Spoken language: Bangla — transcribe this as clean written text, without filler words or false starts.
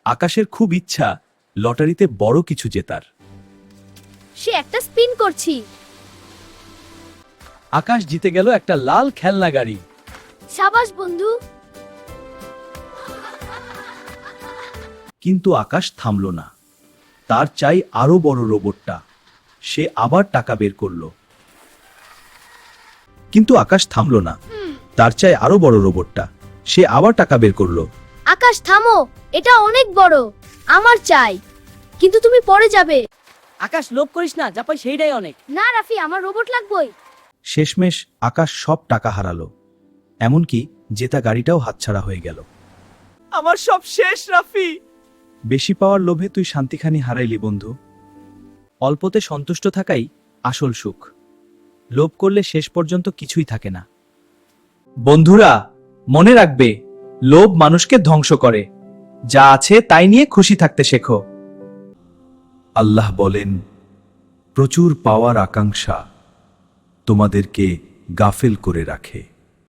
আকাশের খুব ইচ্ছা লটারিতে বড় কিছু জেতার। সে একটা স্পিন করছি। আকাশ জিতে গেল একটা লাল খেলনা গাড়ি। সাবাস বন্ধু। কিন্তু আকাশ থামল না, তার চাই আরো বড় রোবটটা। সে আবার টাকা বের করলো। কিন্তু আকাশ থামল না, তার চাই আরো বড় রোবটটা। সে আবার টাকা বের করলো। আকাশ থামো, এটা অনেক বড়, আমার চাই। কিন্তু তুমি পড়ে যাবে। আকাশ লোভ করিস না, যা পাই সেইটাই অনেক। না রাফি, আমার রোবট লাগবেই। শেষমেশ আকাশ সব টাকা হারালো, এমনকি জেতা গাড়িটাও হাতছাড়া হয়ে গেল। আমার সব শেষ রাফি। বেশি পাওয়ার লোভে তুই শান্তিখানি হারাইলি বন্ধু। অল্পতে সন্তুষ্ট থাকাই আসল সুখ। লোভ করলে শেষ পর্যন্ত কিছুই থাকে না। বন্ধুরা, মনে রাখবে, লোভ মানুষকে ধ্বংস করে। যা আছে তাই নিয়ে খুশি থাকতে শেখো। আল্লাহ বলেন, প্রচুর পাওয়ার আকাঙ্ক্ষা তোমাদেরকে গাফেল করে রাখে।